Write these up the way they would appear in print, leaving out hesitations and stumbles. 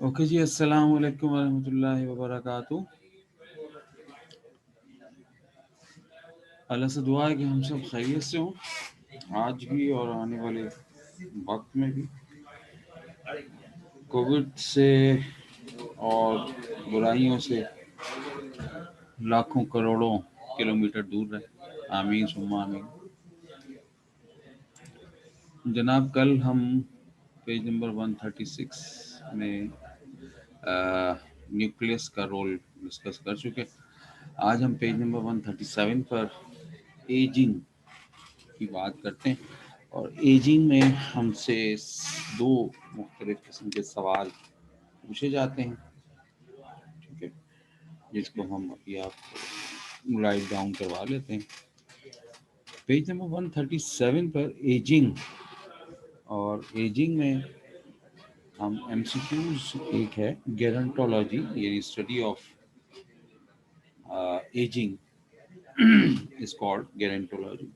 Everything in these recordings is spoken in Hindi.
ओके जी, अस्सलाम वालेकुम वरहमतुल्लाहि वबरकातुहू। अल्लाह से दुआ है कि हम सब खैरियत से हों आज भी और आने वाले वक्त में भी। कोविड से और बुराइयों से लाखों करोड़ों किलोमीटर दूर रहे। आमीन सुम्मा आमीन। जनाब, कल हम पेज नंबर 136 में न्यूक्लियस का रोल डिस्कस कर चुके। आज हम पेज नंबर 137 पर एजिंग की बात करते हैं और एजिंग में हमसे दो मुख्तलिफ किस्म के सवाल पूछे जाते हैं, ठीक है, जिसको हम अभी आप राइट डाउन करवा लेते हैं। पेज नंबर 137 पर एजिंग और एजिंग में हम एमसीक्यूज एक है गेरंटोलॉजी यानी study of ageing is called gerontology.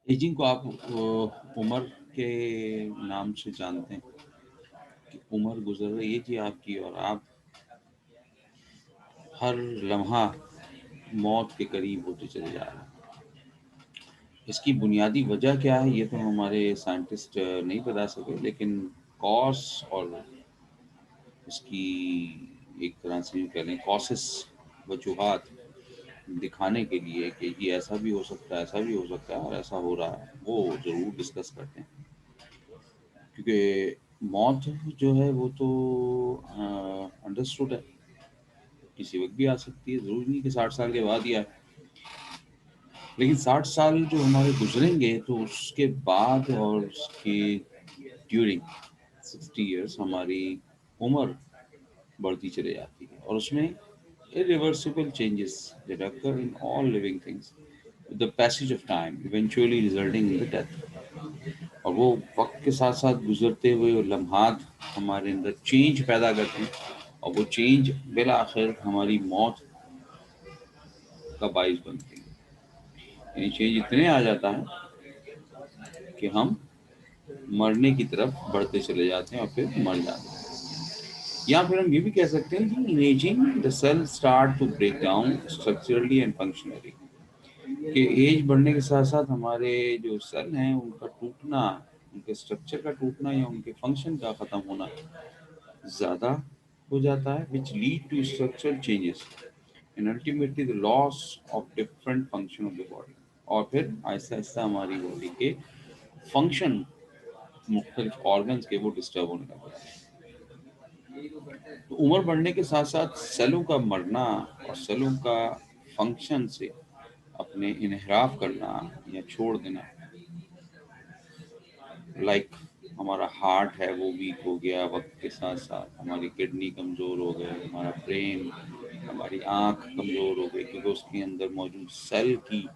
Ageing को आप उम्र के नाम से जानते हैं कि उम्र गुजर रही है जी आपकी और आप हर लम्हा मौत के करीब होते चले जा रहे हैं। इसकी बुनियादी वजह क्या है ये तो हमारे साइंटिस्ट नहीं बता सके, लेकिन कॉज और इसकी एक तरह से यूँ कह लें कॉसेस वजूहात दिखाने के लिए कि ये ऐसा भी हो सकता है, ऐसा भी हो सकता है और ऐसा हो रहा है, वो ज़रूर डिस्कस करते हैं। क्योंकि मौत जो है वो तो अंडरस्टूड है, किसी वक्त भी आ सकती है, ज़रूरी नहीं कि 60 साल के बाद ही आए। लेकिन 60 साल जो हमारे गुजरेंगे तो उसके बाद और उसकी ड्यूरिंग 60 इयर्स हमारी उम्र बढ़ती चली जाती है और उसमें irreversible changes that occur in all living things with the passage of time eventually resulting in the death। और वो वक्त के साथ साथ गुजरते हुए वो लम्हात हमारे अंदर चेंज पैदा करते हैं और वो चेंज बिल आखिर हमारी मौत का बाइस बनती है। यानी चेंज इतने आ जाता है कि हम मरने की तरफ बढ़ते चले जाते हैं और फिर मर जाते हैं। या फिर हम ये भी कह सकते हैं कि in ageing the cell start to break down structurally and functionally. कि एज बढ़ने के साथ साथ हमारे जो सेल हैं उनका टूटना, उनके स्ट्रक्चर का टूटना या उनके फंक्शन का ख़त्म होना ज़्यादा हो जाता है, which lead to structural changes and ultimately the loss of different function of the body. और फिर आहिस्ता आहिस्ता हमारी बॉडी के फंक्शन, मुख्तलिफ ऑर्गन्स के, वो डिस्टर्ब होने लगते हैं। तो उम्र बढ़ने के साथ साथ सेलों का मरना और सेलों का फंक्शन से अपने इनहराफ करना या छोड़ देना, लाइक हमारा हार्ट है वो वीक हो गया वक्त के साथ साथ, हमारी किडनी कमज़ोर हो गए, हमारा ब्रेन, हमारी आँख कमज़ोर हो गई, क्योंकि उसके अंदर मौजूद सेल की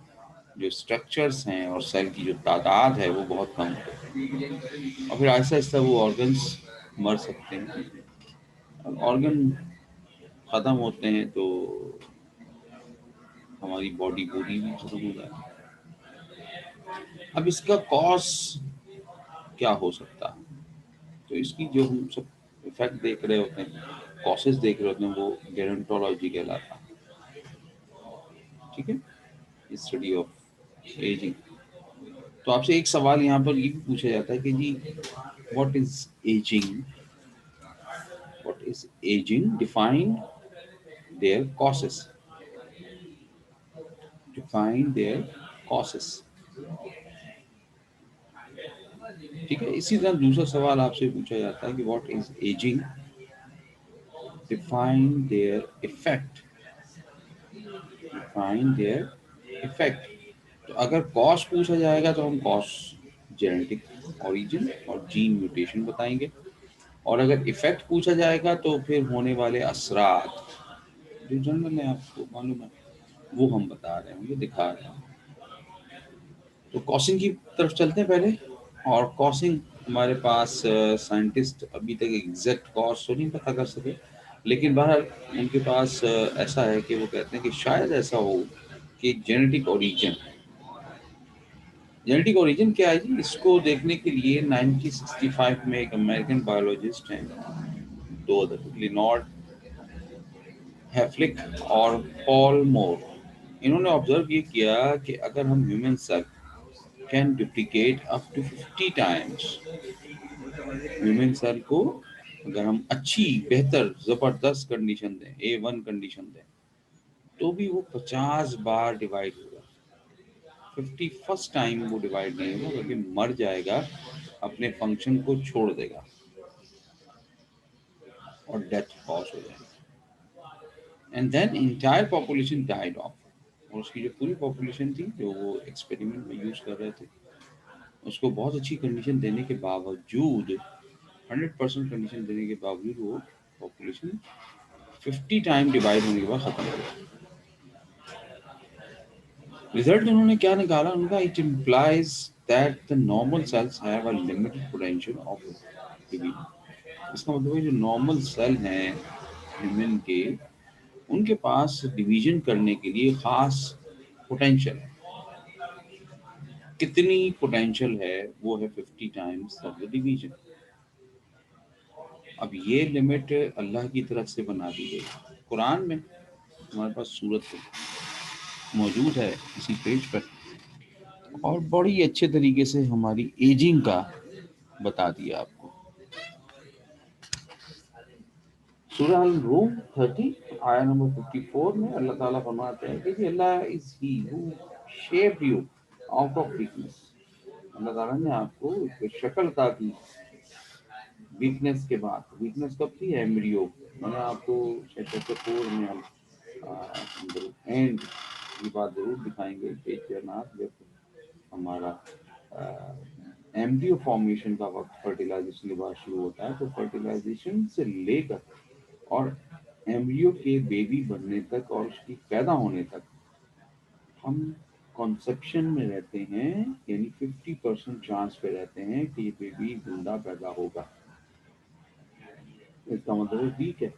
जो स्ट्रक्चर्स हैं और सेल की जो तादाद है वो बहुत कम हो गई। और फिर आहिस्ता आहिस्ता वो ऑर्गन्स मर सकते हैं। ऑर्गन ख़त्म होते हैं तो हमारी बॉडी पूरी भी ख़त्म हो जाती है। अब इसका कॉज क्या हो सकता है? तो इसकी जो हम सब इफेक्ट देख रहे होते हैं, कॉसेस देख रहे होते हैं, वो गेरोंटोलॉजी कहलाता है, ठीक है, स्टडी ऑफ एजिंग। तो आपसे एक सवाल यहाँ पर ये भी पूछा जाता है कि जी what is ageing, what is ageing, define their causes, define their causes, ठीक है। इसी तरह दूसरा सवाल आपसे पूछा जाता है कि what is ageing, define there effect, define there effect. तो अगर कॉज पूछा जाएगा तो हम कॉज जेनेटिक ओरिजिन और जीन म्यूटेशन बताएंगे, और अगर इफेक्ट पूछा जाएगा तो फिर होने वाले असरात जो जनरल है, आपको मालूम है, वो हम बता रहे होंगे, दिखा रहे हैं। तो कॉसिंग की तरफ चलते हैं पहले। और कॉसिंग हमारे पास साइंटिस्ट अभी तक एग्जैक्ट कॉज तो नहीं पता कर सके, लेकिन बहरहाल उनके पास ऐसा है कि वो कहते हैं कि शायद ऐसा हो कि जेनेटिक ओरिजिन जेनेटिक ओरिजिन क्या है जी? इसको देखने के लिए 1965 में एक अमेरिकन बायोलॉजिस्ट हैं, दो अदर, लिनॉर्ड हैफ्लिक और पॉल मोर, इन्होंने ऑब्जर्व ये किया कि अगर हम human cell can duplicate up to 50 times, human cell को अगर हम अच्छी, बेहतर, जबरदस्त कंडीशन दें, A1 कंडीशन दें, तो भी वो 50 बार डिवाइड होगा। 51st टाइम वो डिवाइड नहीं होगा, बल्कि मर जाएगा, अपने फंक्शन को छोड़ देगा और डेथ कॉज हो जाएगा। And then entire population died off. और उसकी जो पूरी पॉपुलेशन थी, जो वो एक्सपेरिमेंट में यूज कर रहे थे, उसको बहुत अच्छी कंडीशन देने के बावजूद, 100% कंडीशन देने के बावजूद, वो पॉपुलेशन 50 टाइम डिवाइड होने के बाद खत्म हो गया। रिजल्ट उन्होंने क्या निकाला उनका? It implies that the normal cells have a limited potential of division. इसका मतलब है जो नॉर्मल सेल हैं ह्यूमन के, उनके पास डिवीजन करने के लिए खास पोटेंशियल है। कितनी पोटेंशियल है? वो है 50 टाइम्स ऑफ द डिवीजन। अब ये लिमिट अल्लाह की तरफ से बना दी गई। कुरान में हमारे पास सूरत मौजूद है इसी पेज पर, और बड़ी अच्छे तरीके से हमारी एजिंग का बता दिया आपको। सूरह अल रूम 30 आया नंबर 54 में अल्लाह ताला फरमाते हैं कि अल्लाह is he who shaped you out of weakness. अल्लाह ताला ने आपको एक शक्ल अता की वीकनेस के बाद। वीकनेस कब थी? एम्ब्रियो। मैंने आपको चैप्टर 4 में हम एंड की बात जरूर दिखाएंगे, पेज के अनाथ, जब हमारा एम्ब्रियो फॉर्मेशन का वक्त, फर्टिलाइजेशन के बाद शुरू होता है, तो फर्टिलाइजेशन से लेकर और एम्ब्रियो के बेबी बनने तक और उसकी पैदा होने तक हम कॉन्सेप्शन में रहते हैं, यानी 50% चांस पे रहते हैं कि ये बेबी जिंदा पैदा होगा। इसका मतलब वीक है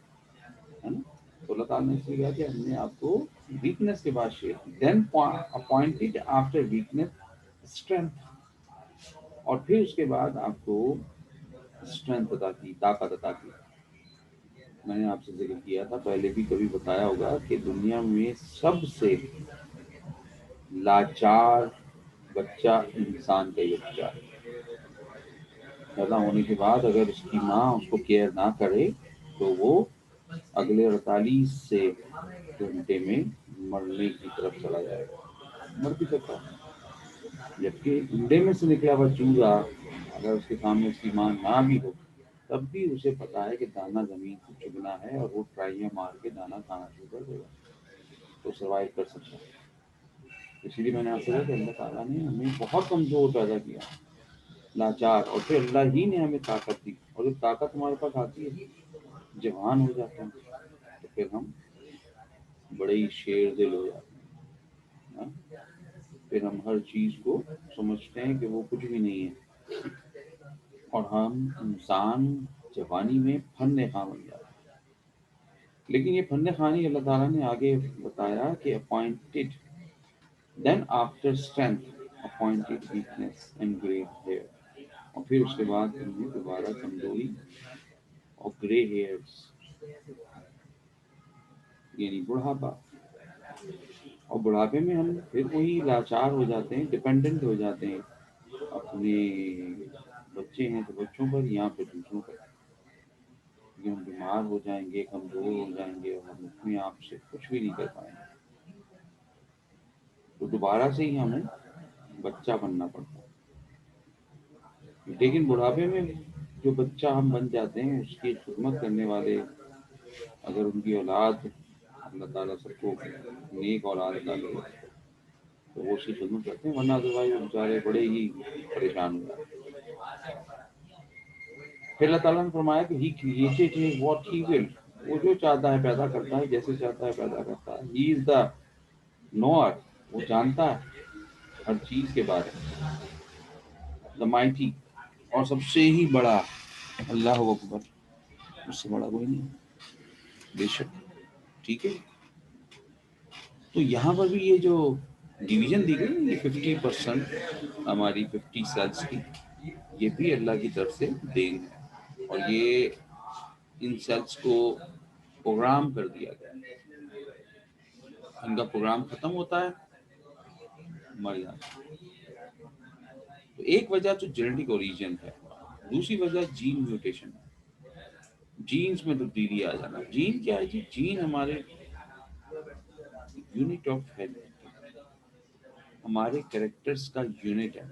ना? तो अल्लाह ताला ने इसलिए कहा कि हमने आपको वीकनेस के बाद shape, then appointed after weakness strength, और फिर उसके बाद आपको स्ट्रेंथ अता की, ताकत अता की। मैंने आपसे जिक्र किया था पहले भी, कभी बताया होगा कि दुनिया में सबसे लाचार बच्चा इंसान का ही बच्चा है। पैदा होने के बाद अगर उसकी माँ उसको केयर ना करे तो वो अगले 48 से घंटे में मरने की तरफ चला जाएगा, मर भी सकता है। जबकि अंडे में से निकला हुआ चूजा, अगर उसके सामने उसकी माँ ना भी हो, तब भी उसे पता है कि दाना जमीन से चुगना है, और वो ट्राइयां मार के दाना खाना शुरू कर देगा, तो सर्वाइव कर सकता है। इसीलिए मैंने आपसे कहा कि अल्लाह ताला ने हमें बहुत कमजोर पैदा किया, लाचार, और फिर अल्लाह ही ने हमें ताकत दी। और जब ताकत हमारे पास आती है, जवान हो जाते हैं, तो फिर हम बड़े ही शेर दिल हो जाते हैं। फिर हम हर चीज को समझते हैं कि वो कुछ भी नहीं है, और हम इंसान जवानी में फन्ने खा बन जाते हैं। लेकिन ये फन्ने खानी अल्लाह ताला ने आगे बताया कि appointed then after strength appointed weakness and grey hair, और फिर उसके बाद इन्हें दोबारा कमजोरी और ग्रे हेयर्स, यानी बुढ़ापा। और बुढ़ापे में हम फिर वही लाचार हो जाते हैं, डिपेंडेंट हो जाते हैं अपने बच्चे हैं तो बच्चों पर, या फिर दूसरों पर। क्योंकि हम बीमार हो जाएंगे, कमजोर हो जाएंगे, और हम अपने आप से कुछ भी नहीं कर पाएंगे, तो दोबारा से ही हमें बच्चा बनना पड़ता है। लेकिन बुढ़ापे में जो बच्चा हम बन जाते हैं, उसकी खिदमत करने वाले, अगर उनकी औलाद, अल्लाह ताला सबको नेक औलाद अता करे, तो वो उसकी खिदमत करते हैं, वरना अदरवाइज वो बेचारे बड़े ही परेशान हो जाते हैं। फिर अल्लाह ताला ने फरमाया कि he created his what he will, वो जो चाहता है पैदा करता है, जैसे चाहता है पैदा करता है। ही इज द नोअर, वो जानता है हर चीज के बारे में। द माइटी, और सबसे ही बड़ा, अल्लाह अकबर, उससे बड़ा कोई नहीं, बेशक। ठीक है, तो यहाँ पर भी ये जो डिवीजन दी गई, ये 50% हमारी 50 सेल्स की, ये भी अल्लाह की तरफ से देन है। और ये इन सेल्स को प्रोग्राम कर दिया गया है, इनका प्रोग्राम खत्म होता है, मर जाता है। तो एक वजह तो जेनेटिक ओरिजिन है, दूसरी वजह जीन म्यूटेशन है, जीन्स में तब्दीली आ जाना। जीन क्या है जी? जीन हमारे यूनिट ऑफ हेल्थ, हमारे कैरेक्टर्स का यूनिट है।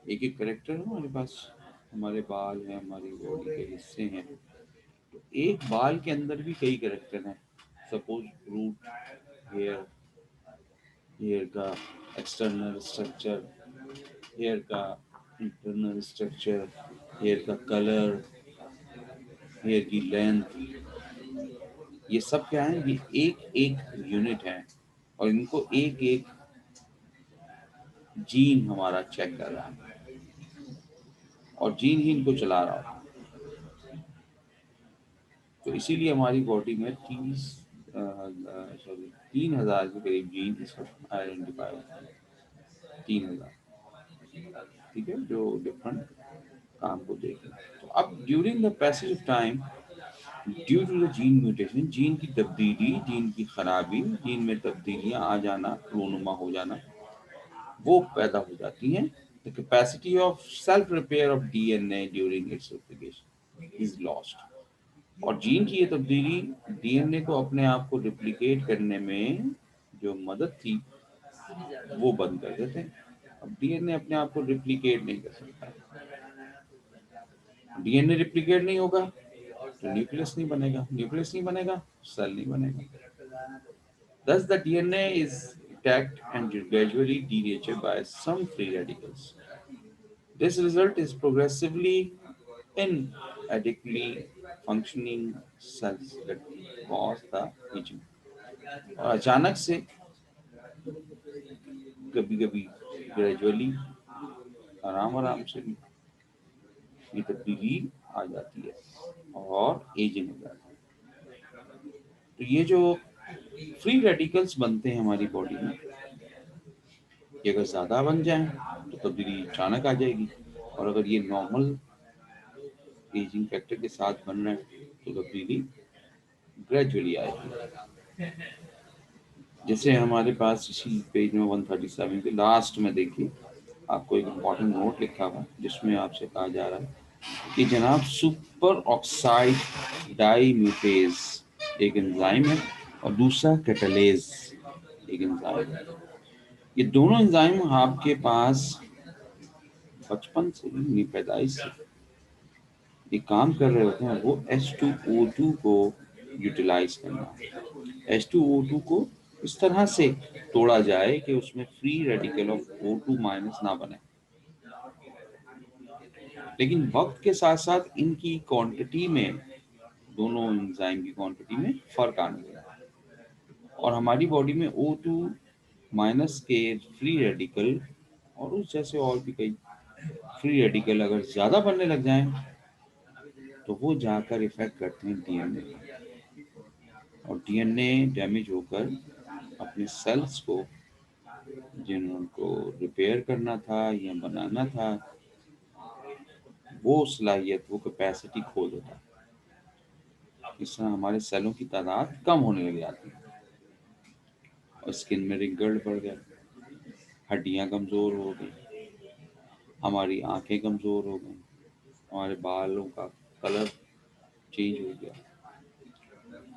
एक एक कैरेक्टर है हमारे पास, हमारे बाल हैं, हमारी बॉडी के हिस्से हैं, तो एक बाल के अंदर भी कई कैरेक्टर हैं। सपोज रूट हेयर, हेयर का एक्सटर्नल स्ट्रक्चर, हेयर का इंटरनल स्ट्रक्चर, हेयर का कलर, हेयर की लेंथ, ये सब क्या है? ये एक एक यूनिट है, और इनको एक एक जीन हमारा चेक कर रहा है, और जीन ही इनको चला रहा है। तो इसीलिए हमारी बॉडी में 3,000 के करीब जीन इस वक्त आइडेंटिफाई होते हैं। 3,000, ठीक है, जो डिफरेंट काम को देख रहे हैं। तो अब during the passage of time, due to the gene mutation, gene की तब्दीली, जीन की खराबी, जीन में तब्दीलियां आ जाना, क्लोनुमा हो जाना, वो पैदा हो जाती हैं। The capacity of self repair of DNA during its replication is lost. और जीन की ये तब्दीली डीएनए को अपने आप को रिप्लिकेट करने में जो मदद थी, वो बंद कर देते हैं। अब डीएनए अपने आप को रिप्लिकेट नहीं कर सकता, डीएनए रिप्लिकेट नहीं होगा तो न्यूक्लियस नहीं बनेगा, न्यूक्लियस नहीं बनेगा, सेल नहीं बनेगा। Thus, the DNA is attacked and gradually denatured by some free radicals. This result is progressively inadequately functioning cells that cause the aging. और अचानक से कभी कभी ग्रेजुअली, आराम आराम से ये तब्दीली आ जाती है और एजिंग हो जाती है। तो ये जो फ्री रेडिकल्स बनते हैं हमारी बॉडी में, ये अगर ज़्यादा बन जाएं तो तब्दीली अचानक आ जाएगी, और अगर ये नॉर्मल एजिंग फैक्टर के साथ बन रहे हैं तो तब्दीली ग्रेजुअली आएगी। जैसे हमारे पास इसी पेज में 137 के लास्ट में देखिए, आपको एक इम्पॉर्टेंट नोट लिखा हुआ है जिसमें आपसे कहा जा रहा है कि जनाब सुपर ऑक्साइड डाइम्यूटेज एक एंजाइम है, और दूसरा कैटालेज एक एंजाइम है। ये दोनों एंजाइम आपके पास बचपन से ही, पैदाइश से ये काम कर रहे होते हैं, वो H2O2 को यूटिलाइज करना। H2O2 को इस तरह से तोड़ा जाए कि उसमें free radical of O2 minus ना बने। लेकिन वक्त के साथ साथ इनकी क्वांटिटी में, दोनों एंजाइम की क्वांटिटी में फर्क आने लगा, और हमारी बॉडी में O2 माइनस के फ्री रेडिकल और उस जैसे और भी कई फ्री रेडिकल अगर ज्यादा बनने लग जाएं तो वो जाकर इफेक्ट करते हैं डीएनए, और डीएनए डैमेज होकर अपने सेल्स को, जिनको रिपेयर करना था या बनाना था, वो सलाहियत, वो कैपेसिटी खो देता है। इस तरह हमारे सेलों की तादाद कम होने लग जाती है, और स्किन में रिंकल्स बढ़ गए, हड्डियां कमजोर हो गई, हमारी आंखें कमजोर हो गई, हमारे बालों का कलर चेंज हो गया।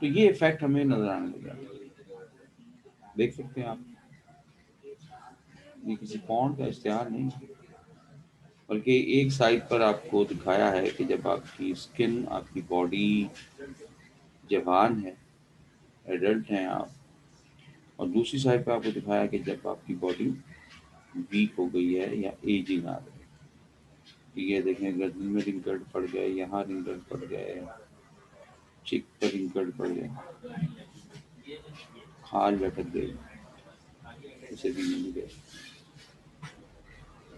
तो ये इफेक्ट हमें नजर आने लग जाता है। देख सकते हैं आप, ये किसी पॉन्ड का इश्तेहार नहीं है, बल्कि एक साइड पर आपको दिखाया है कि जब आपकी स्किन, आपकी बॉडी जवान है, एडल्ट हैं आप, और दूसरी साइड पर आपको दिखाया कि जब आपकी बॉडी वीक हो गई है या एजिंग आ रही है। ये देखें, गर्दन में रिंकल पड़ गए, यहाँ रिंकल पड़ गए, चिक पर रिंकल पड़ गए, खाल लटक गई, इसे भी मिल गए,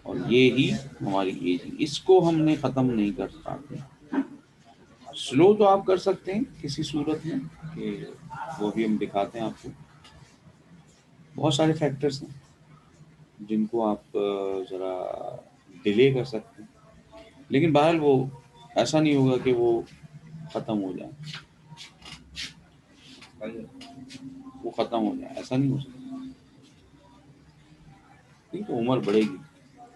और ये ही हमारी एजिंग। इसको हमने ख़त्म नहीं कर पाते। स्लो तो आप कर सकते हैं किसी सूरत में, कि वो भी हम दिखाते हैं आपको। बहुत सारे फैक्टर्स हैं जिनको आप ज़रा डिले कर सकते हैं, लेकिन बहरहाल वो ऐसा नहीं होगा कि वो ख़त्म हो जाए, वो ख़त्म हो जाए, ऐसा नहीं हो सकता। नहीं तो उम्र बढ़ेगी,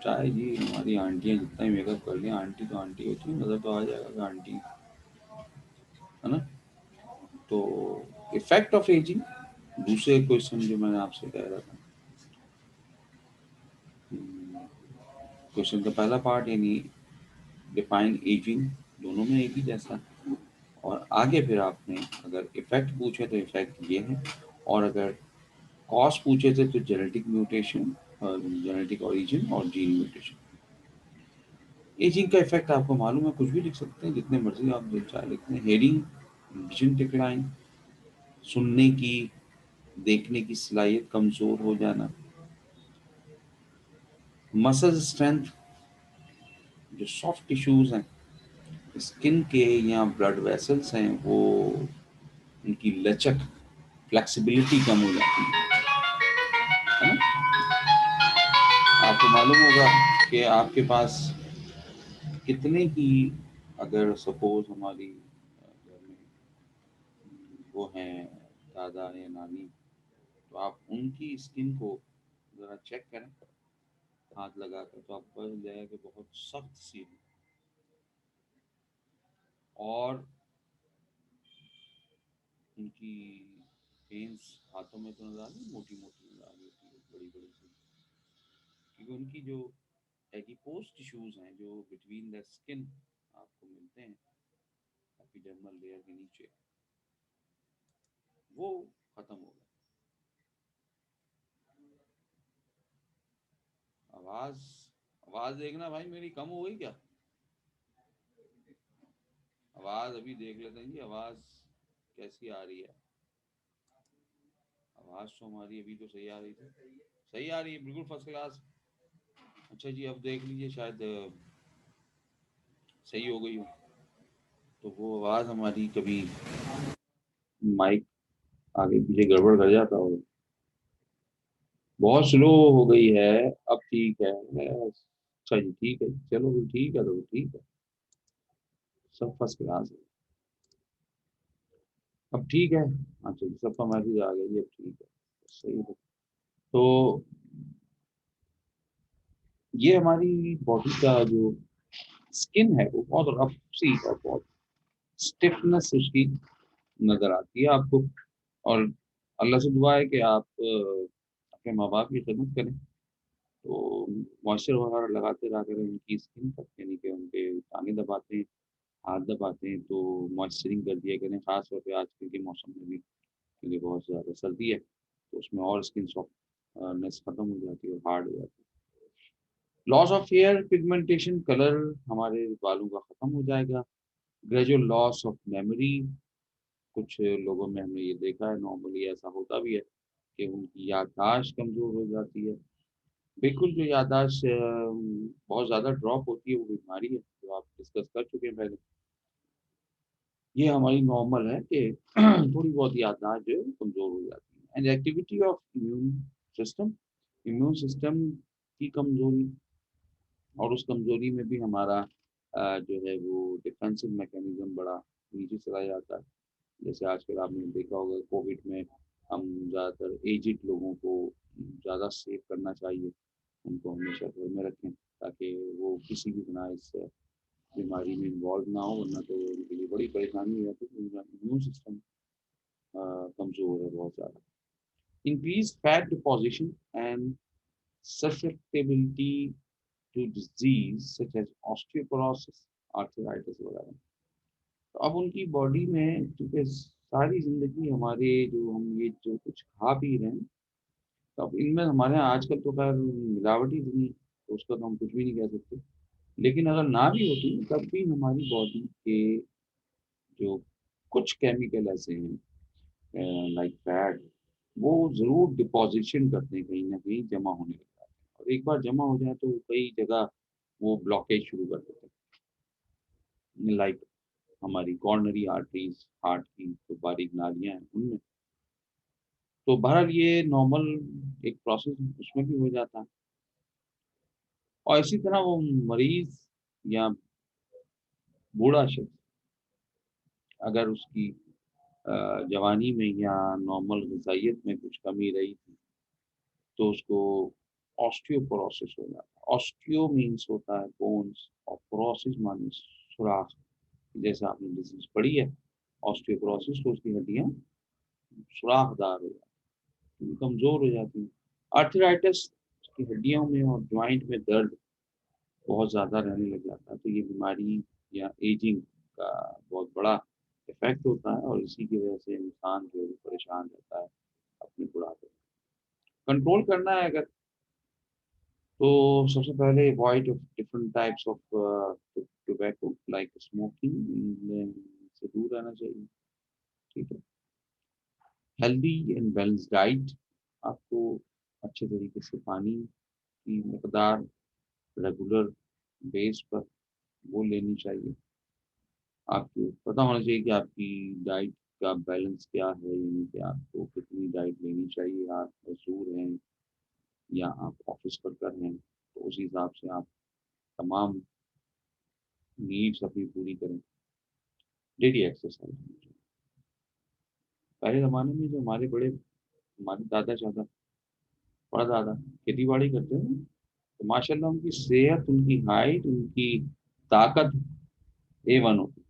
चाहे जी हमारी आंटियाँ जितना ही मेकअप कर लें, आंटी तो आंटी होती है, नज़र तो आ जाएगा कि आंटी है ना। तो इफेक्ट ऑफ एजिंग, दूसरे क्वेश्चन जो मैंने आपसे कह रहा था, क्वेश्चन का पहला पार्ट यानी डिफाइन एजिंग, दोनों में एक ही जैसा है। और आगे फिर आपने अगर इफेक्ट पूछे तो इफेक्ट ये है, और अगर कॉज पूछे थे तो जेनेटिक म्यूटेशन, जेनेटिक ओरिजिन और जीन म्यूटेशन। एजिंग का इफेक्ट आपको मालूम है, कुछ भी लिख सकते हैं, जितने मर्जी आप जो चाहे लिखते हैं। हेयरिंग, विजन डिक्लाइन, सुनने की, देखने की सलाहियत कमजोर हो जाना, मसल स्ट्रेंथ, जो सॉफ्ट टिश्यूज हैं स्किन के या ब्लड वेसल्स हैं, वो उनकी लचक, फ्लेक्सिबिलिटी कम हो जाती है ना। आपको मालूम होगा कि आपके पास कितने ही, अगर सपोज हमारी घर में वो हैं दादा या नानी, तो आप उनकी स्किन को ज़रा चेक करें हाथ लगा कर, तो आपको पता चल जाएगा कि बहुत सख्त सी है, और उनकी पेन्स हाथों में तो नजर आ रही, मोटी मोटी नजर आ रही होती है, बड़ी बड़ी सी, क्योंकि उनकी जो एडिपोज टिश्यूज हैं जो बिटवीन द स्किन आपको मिलते हैं एपिडर्मल लेयर के नीचे, वो खत्म हो गए। आवाज, आवाज देखना भाई मेरी कम हो गई क्या? आवाज अभी देख लेते हैं जी, आवाज कैसी आ रही है। आवाज तो हमारी अभी तो सही आ रही थी, सही आ रही है बिल्कुल फर्स्ट क्लास। अच्छा जी, अब देख लीजिए शायद सही हो गई हो। तो वो आवाज हमारी कभी माइक आगे पीछे गड़बड़ कर जाता हो, बहुत स्लो हो गई है। अब ठीक है, अच्छा जी ठीक है, चलो फिर ठीक है, तो ठीक है, सब फर्स्ट क्लास है। अब ठीक है, अच्छा जी सबका मैसेज आ गया जी, अब ठीक है, सही है। तो ये हमारी बॉडी का जो स्किन है वो बहुत रफ सी और बहुत स्टिफनेस उसकी नजर आती है आपको। और अल्लाह से दुआ है कि आप अपने माँ बाप की खिदमत करें, तो मॉइस्चर वगैरह लगाते रहा करें उनकी स्किन पर, यानी कि उनके टांगे दबाते हैं, हाथ दबाते हैं, तो मॉइस्चरिंग कर दिया करें, खास तौर पे आजकल के मौसम में भी, क्योंकि बहुत ज़्यादा सर्दी है, तो उसमें और स्किन सॉफ्टनेस खत्म हो जाती है और हार्ड हो जाती है। Loss of hair pigmentation, colour हमारे बालों का खत्म हो जाएगा। ग्रेजुअल लॉस ऑफ मेमोरी, कुछ लोगों में हमने ये देखा है, नॉर्मली ऐसा होता भी है कि उनकी याददाश्त कमज़ोर हो जाती है। बिल्कुल जो याददाश्त बहुत ज़्यादा ड्रॉप होती है, वो बीमारी है जो आप डिस्कस कर चुके हैं पहले। ये हमारी नॉर्मल है कि थोड़ी बहुत याददाश्त जो है वो कमज़ोर हो जाती है। And activity of system, immune system की कमज़ोरी, और उस कमज़ोरी में भी हमारा जो है वो डिफेंसिव मैकेनिज्म बड़ा नीचे चला जाता है। जैसे आजकल आपने देखा होगा कोविड में हम ज़्यादातर एजिड लोगों को ज़्यादा सेव करना चाहिए, उनको हमेशा घर में रखें ताकि वो किसी भी तरह इस बीमारी में इन्वॉल्व ना हो, वरना तो उनके लिए बड़ी परेशानी हो जाती है, उनका इम्यून सिस्टम कमज़ोर है बहुत ज़्यादा। Increase fat deposition and susceptibility to disease such as osteoporosis, arthritis वगैरह। तो अब उनकी बॉडी में चूंकि सारी जिंदगी हमारे जो हम ये जो कुछ खा पी रहे हैं, तो अब इनमें हमारे यहाँ आजकल तो खैर मिलावट ही इतनी है, तो उसका तो हम कुछ भी नहीं कह सकते। लेकिन अगर ना भी होती तब भी हमारी बॉडी के जो कुछ केमिकल ऐसे हैं लाइक फैट, वो ज़रूर डिपोजिशन करते हैं, कहीं ना कहीं जमा होने लग जाते हैं, और एक बार जमा हो जाए तो कई जगह वो ब्लॉकेज शुरू कर देते हैं, लाइक हमारी कॉर्नरी आर्टरीज, हार्ट की जो बारीक नालियां हैं उनमें, तो बहरहाल ये नॉर्मल एक प्रोसेस उसमें भी हो जाता है। और इसी तरह वो मरीज या बूढ़ा शख्स अगर उसकी जवानी में या नॉर्मल ग़िज़ाइयत में कुछ कमी रही थी, तो उसको ऑस्टियोपोरोसिस हो जाता है। ऑस्टियो मीन्स होता है बोन्स और पोरोसिस माने सुराख। जैसे आपने डिज़ीज़ पढ़ी है ऑस्टियोपोरोसिस, तो उसकी हड्डियाँ सुराखदार हो जाती हैं, कमज़ोर हो जाती हैं। आर्थराइटिस की हड्डियों में और जॉइंट में दर्द बहुत ज़्यादा रहने लग जाता है, तो ये बीमारी या एजिंग का बहुत बड़ा इफ़ेक्ट होता है और इसी की वजह से इंसान जो है वो परेशान रहता है अपने बुढ़ापे में। कंट्रोल करना है अगर, तो सबसे पहले avoid different types of tobacco like smoking से दूर रहना चाहिए, ठीक है। हेल्दी एंड बैलेंस डाइट, आपको अच्छे तरीके से पानी की मकदार रेगुलर बेस पर वो लेनी चाहिए। आपको पता होना चाहिए कि आपकी डाइट का बैलेंस क्या है, यानी कि आपको कितनी डाइट लेनी चाहिए। आप मज़दूर हैं या आप ऑफ़िस वर्कर हैं, तो उस हिसाब से आप तमाम नीड्स अपनी पूरी करें। डेली एक्सरसाइज होनी चाहिए। पहले ज़माने में जो हमारे दादा-चाचा, परदादा खेती-बाड़ी करते थे, तो माशाल्लाह उनकी सेहत, उनकी हाइट, उनकी ताकत A1 होती।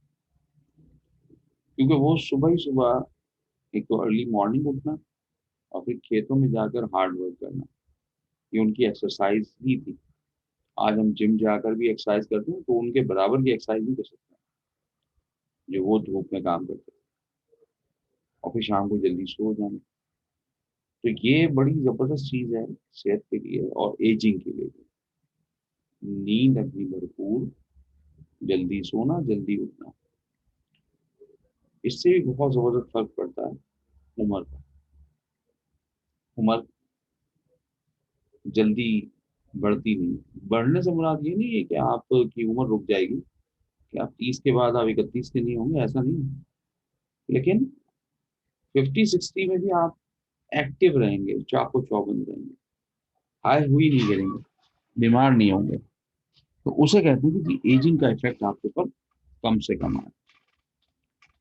क्योंकि वो सुबह ही सुबह एक तो अर्ली मॉर्निंग उठना और फिर खेतों में जाकर हार्ड वर्क करना, ये उनकी एक्सरसाइज ही थी। आज हम जिम जाकर भी एक्सरसाइज करते हैं, तो उनके बराबर की एक्सरसाइज नहीं कर सकते, जो वो धूप में काम करते थे और फिर शाम को जल्दी सो जाना। तो ये बड़ी ज़बरदस्त चीज़ है सेहत के लिए और एजिंग के लिए भी। नींद अपनी भरपूर, जल्दी सोना, जल्दी उठना, इससे भी बहुत ज़बरदस्त फ़र्क पड़ता है उम्र का। उम्र जल्दी बढ़ती नहीं। बढ़ने से मुराद ये नहीं है कि आपकी उम्र रुक जाएगी, कि आप 30 के बाद आप 31 के नहीं होंगे, ऐसा नहीं है। लेकिन 50-60 में भी आप एक्टिव रहेंगे, चाको-चौबंद रहेंगे, हाय-हुई नहीं करेंगे, बीमार नहीं होंगे। तो उसे कहते हैं कि एजिंग का इफ़ेक्ट आपके ऊपर कम से कम आए,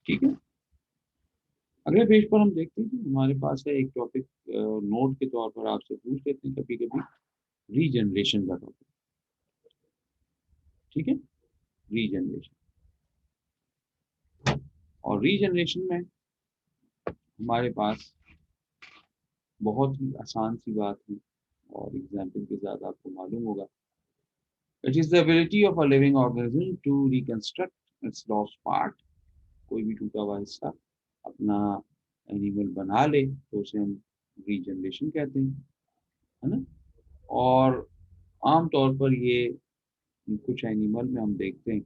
ठीक है? अगले पेज पर हम देखते हैं कि हमारे पास है एक टॉपिक, नोट के तौर पर आपसे पूछ लेते हैं कभी-कभी, रीजनरेशन का टॉपिक, ठीक है? रीजनरेशन, और रीजनरेशन में हमारे पास बहुत ही आसान सी बात है और एग्ज़ाम्पल के साथ आपको मालूम होगा। It is the ability of a living organism to reconstruct its lost part. कोई भी टूटा हुआ हिस्सा अपना एनिमल बना ले, तो उसे हम रीजनरेशन कहते हैं, है ना? और आम तौर पर ये कुछ एनिमल में हम देखते हैं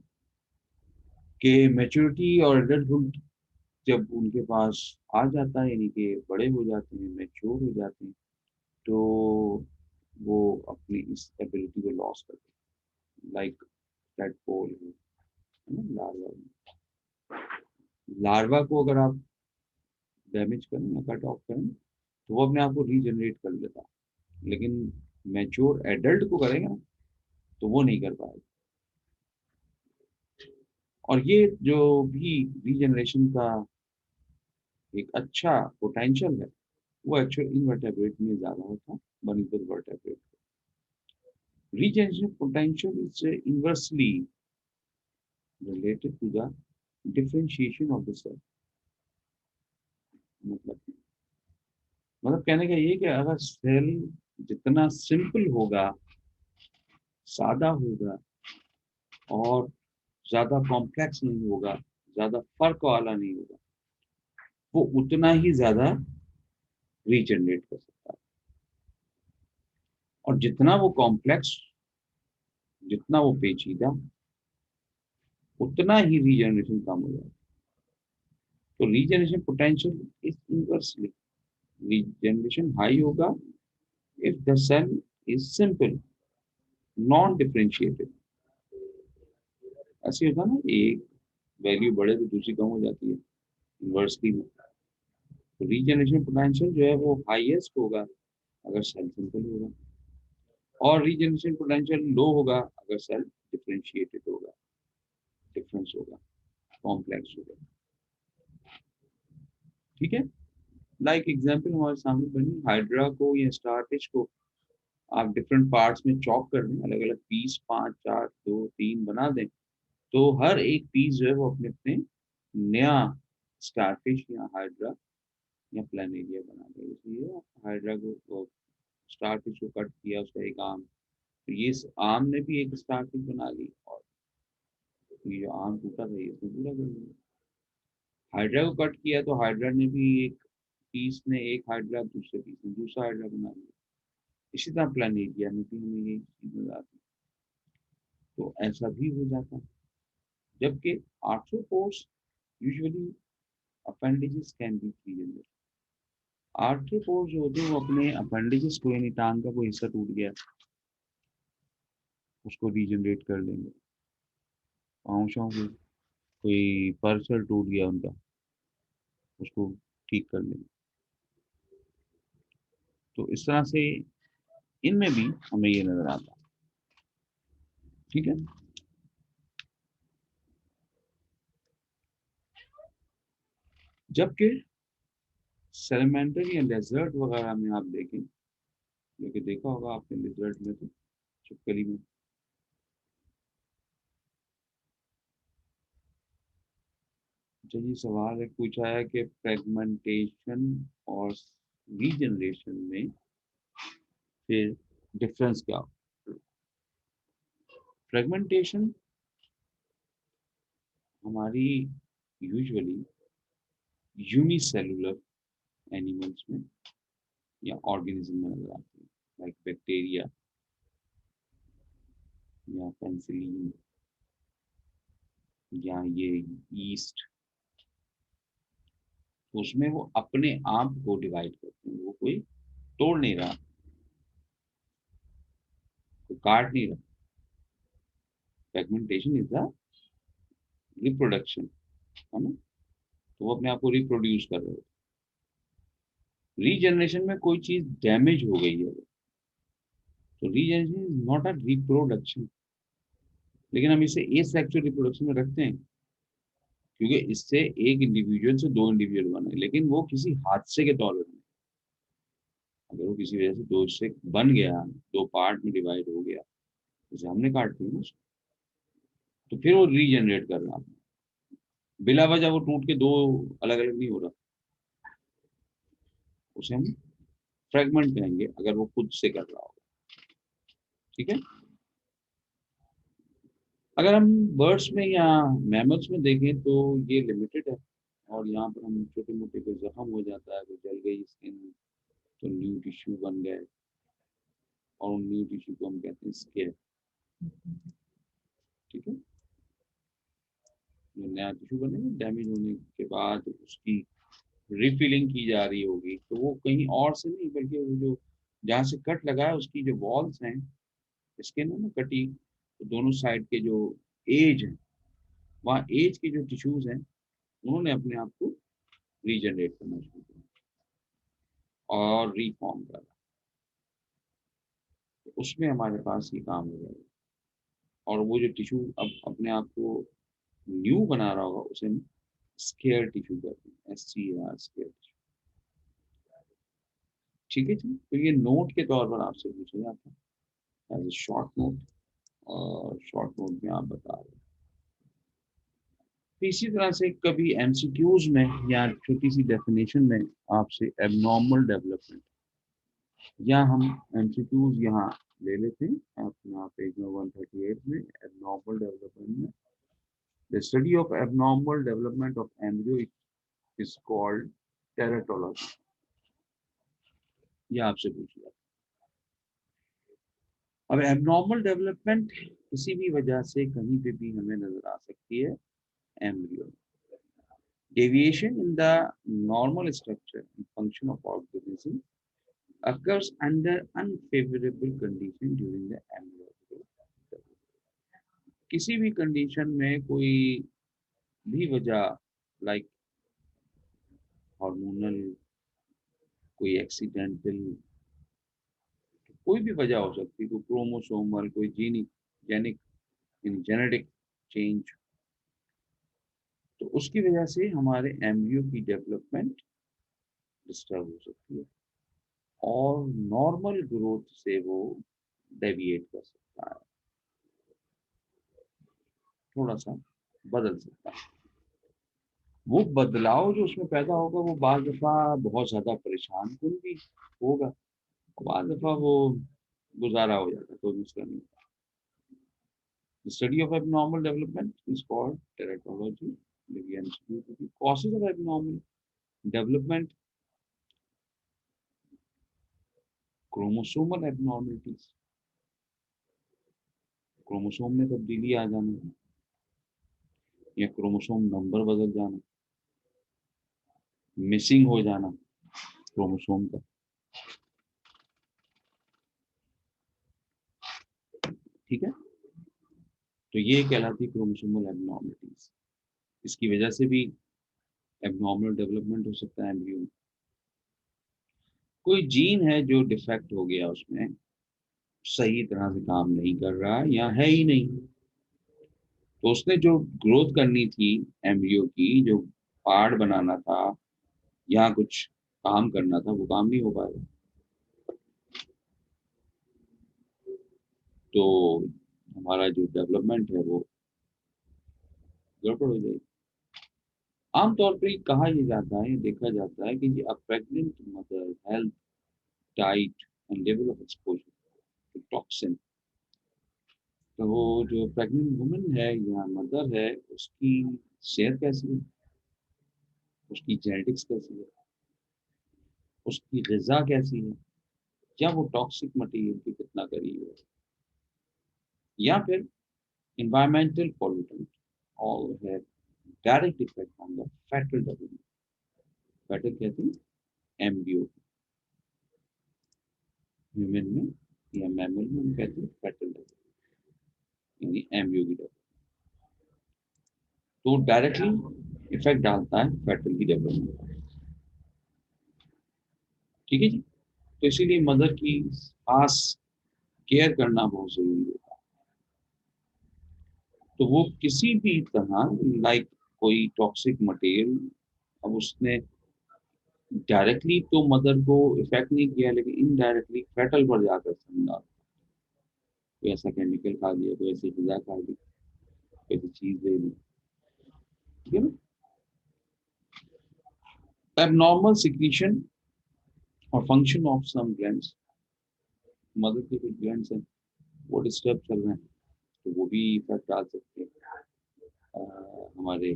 कि मैच्योरिटी और एडल्टहुड जब उनके पास आ जाता है, यानी कि बड़े हो जाते हैं, मैच्योर हो जाते हैं, तो वो अपनी इस एबिलिटी को लॉस करते हैं। लाइक टैडपोल है ना, लार्वा को अगर आप डैमेज करें या कट ऑफ करें, तो वो अपने आप को रीजनरेट कर लेता है। लेकिन मैच्योर एडल्ट को करेगा ना, तो वो नहीं कर पाएगा। और ये जो भी रीजनरेशन का एक अच्छा पोटेंशियल है, वो एक्चुअल इनवर्टेब्रेट में ज़्यादा होता है बनिस्बत vertebrate. Regeneration potential is inversely related to the differentiation of the cell। मतलब कहने का ये कि अगर सेल जितना सिंपल होगा, सादा होगा और ज़्यादा कॉम्प्लेक्स नहीं होगा, ज़्यादा फर्क वाला नहीं होगा, वो उतना ही ज़्यादा रीजनरेट कर सकता है। और जितना वो कॉम्प्लेक्स, जितना वो पेचीदा, उतना ही रीजनरेशन कम हो जाएगा। तो regeneration potential is inversely, regeneration high होगा if the cell is simple, non differentiated। ऐसे होता है ना, एक वैल्यू बढ़े तो दूसरी कम हो जाती है इन्वर्सली में। तो रीजनरेशन पोटेंशियल जो है वो हाईएस्ट होगा अगर सेल सिंपल होगा, और रीजनरेशन पोटेंशियल लो होगा अगर सेल डिफरेंशिएटेड होगा, डिफरेंस होगा, कॉम्प्लेक्स होगा। ठीक है, लाइक एग्जांपल हमारे सामने बनी, हाइड्रा को या स्टारफिश को आप डिफरेंट पार्ट्स में चॉप कर दें, अलग अलग पीस 5, 4, 2, 3 बना दें, तो हर एक पीस जो है वो अपने अपने नया स्टारफिश या हाइड्रा या प्लानेरिया बना देगा। इसलिए हाइड्रा को, स्टारफिश को कट किया, उसका एक आर्म, तो ये आर्म ने भी एक स्टारफिश बना ली, और ये जो आर्म टूटा था ये इसने पूरा कर लिया। हाइड्रा को कट किया तो हाइड्रा ने भी एक पीस ने एक हाइड्रा, दूसरे पीस ने दूसरा हाइड्रा बना लिया। इसी तरह प्लानेरिया में भी हमें यही चीज नजर आती है, तो ऐसा भी हो जाता है। जबकि arthropods usually appendages can be regenerated. Arthropods जो होते हैं वो अपने अपेंडिजेस को, यानी टांग का कोई हिस्सा टूट गया उसको रीजनरेट कर लेंगे, पाँवों को कोई पर्सल टूट गया उनका, उसको ठीक कर लेंगे। तो इस तरह से इनमें भी हमें ये नजर आता है। ठीक है, जबकि सैलमेंडर या लेजर्ड वगैरह में आप देखें, जो कि देखा होगा आपने लेजर्ड में, तो छिपकली में, जब ये सवाल है पूछा है कि फ्रेगमेंटेशन और रीजनरेशन में फिर डिफरेंस क्या हो। फ्रेगमेंटेशन हमारी यूजुअली यूनिसेलुलर एनिमल्स में या ऑर्गेनिज्म में नजर आती है, लाइक बैक्टीरिया या पेंसिलिन या ये ईस्ट। तो उसमें वो अपने आप को डिवाइड करते हैं, वो कोई तोड़ नहीं रहा, कोई काट नहीं रहा। फ्रेगमेंटेशन इज द रिप्रोडक्शन, है ना, तो वो अपने आप को रिप्रोड्यूस कर रहे हो। रीजनरेशन में कोई चीज डैमेज हो गई है, तो regeneration is not a reproduction, लेकिन हम इसे एसेक्सुअल रिप्रोडक्शन में रखते हैं, क्योंकि इससे एक इंडिविजुअल से दो इंडिविजुअल बने, लेकिन वो किसी हादसे के तौर पर नहीं। अगर वो किसी वजह से दो से बन गया, दो पार्ट में डिवाइड हो गया, जैसे हमने काट दिया ना, तो फिर वो रीजनरेट कर रहा है, बिला वजह वो टूट के दो अलग अलग नहीं हो रहा, उसे हम फ्रेगमेंट कहेंगे अगर वो खुद से कर रहा होगा। ठीक है, अगर हम बर्ड्स में या मैमल्स में देखें तो ये लिमिटेड है, और यहाँ पर हम छोटे मोटे कोई जख्म हो जाता है, कोई जल गई स्किन, तो न्यू टिश्यू बन गए, और उन न्यू टिश्यू को हम कहते हैं स्केल। ठीक है, जो नया टिश्यू बनेगा डैमेज होने के बाद उसकी रिफिलिंग की जा रही होगी, तो वो कहीं और से नहीं, बल्कि वो जो जहाँ से कट लगा है उसकी जो वॉल्स हैं, स्किन है ना कटी, तो दोनों साइड के जो एज है, वहाँ एज के जो टिश्यूज हैं, उन्होंने अपने आप को रीजनरेट करना शुरू किया और रिफॉर्म करा, तो उसमें हमारे पास ये काम हो जाएगा। और वो जो टिश्यू अब अपने आप को न्यू बना रहा होगा, उसे हम स्केयर टिश्यू कहते हैं, SCAR, स्केयर टिश्यू। ठीक है जी, तो ये नोट के तौर पर आपसे पूछा जाता है, एज ए शॉर्ट नोट, और शॉर्ट नोट में आप बता रहे हैं। तो इसी तरह से कभी MCQs में या छोटी सी डेफिनेशन में आपसे एबनॉर्मल डेवलपमेंट, या हम MCQs यहाँ ले लेते हैं अपना पेज नंबर 138 में, एबनॉर्मल डेवलपमेंट में, the study of abnormal development of embryo is called teratology. ये आपसे पूछ लिया। अब एबनॉर्मल डेवलपमेंट किसी भी वजह से कहीं पे भी हमें नजर आ सकती है embryo. Deviation in the normal structure and function of organism occurs under unfavorable condition during the embryological development. किसी भी कंडीशन में कोई भी वजह, लाइक हार्मोनल कोई एक्सीडेंटल, कोई भी वजह हो सकती है, कोई क्रोमोसोमल, कोई जीनिक जेनिक जेनेटिक चेंज, तो उसकी वजह से हमारे एम्ब्रियो की डेवलपमेंट डिस्टर्ब हो सकती है और नॉर्मल ग्रोथ से वो डेविएट कर सकता है, थोड़ा सा बदल सकता है। वो बदलाव जो उसमें पैदा होगा वो बाज़ दफ़ा बहुत ज़्यादा परेशान कुन भी होगा, बाज़ दफ़ा वो गुज़ारा हो जाता है, कोई मसला नहीं। The study of abnormal development is called teratology. Again, the causes of abnormal development, chromosomal abnormalities, chromosome में तब्दीली आ जाना या क्रोमोसोम नंबर बदल जाना, मिसिंग हो जाना क्रोमोसोम का, ठीक है। तो ये कहलाती है क्रोमोसोमल एबनॉर्मलिटीज। इसकी वजह से भी एबनॉर्मल डेवलपमेंट हो सकता है एम्ब्रियो में। कोई जीन है जो डिफेक्ट हो गया, उसमें सही तरह से काम नहीं कर रहा या है ही नहीं, तो उसने जो ग्रोथ करनी थी एम्ब्रियो की, जो पार्ट बनाना था या कुछ काम करना था, वो काम नहीं हो पाएगा। तो हमारा जो डेवलपमेंट है वो गड़बड़ हो जाएगी। आमतौर पर कहा यह जाता है, देखा जाता है कि a pregnant mother health diet and level of exposure to toxin, तो वो जो प्रेग्नेंट वुमन है या मदर है, उसकी सेहत कैसी है, उसकी जेनेटिक्स कैसी है, उसकी ग़िज़ा कैसी है, क्या वो टॉक्सिक मटेरियल के कितना करीब है, या फिर environmental pollutant all have direct effect on the fetal development। fetal कहते हैं एम्ब्रियो, ह्यूमन में या मैमल में हम कहते हैं fetal development, यानी एम्ब्रियो की डेवलपमेंट। तो डायरेक्टली इफेक्ट डालता है fetal की डेवलपमेंट, ठीक है जी। तो इसीलिए मदर की खास केयर करना बहुत जरूरी होता है। तो वो किसी भी तरह लाइक कोई टॉक्सिक मटेरियल, अब उसने डायरेक्टली तो मदर को इफेक्ट नहीं किया, लेकिन इनडायरेक्टली फेटल पर जाकर समझा, कोई ऐसा केमिकल खा लिया, कोई ऐसी ग़िज़ा खा ली, कोई ऐसी चीज़ ले ली, ठीक है ना। एबनॉर्मल सिक्रीशन और function of some glands, mother के कुछ ग्लैंड्स हैं वो डिस्टर्ब चल रहे हैं, तो वो भी इफेक्ट डाल सकते हैं हमारे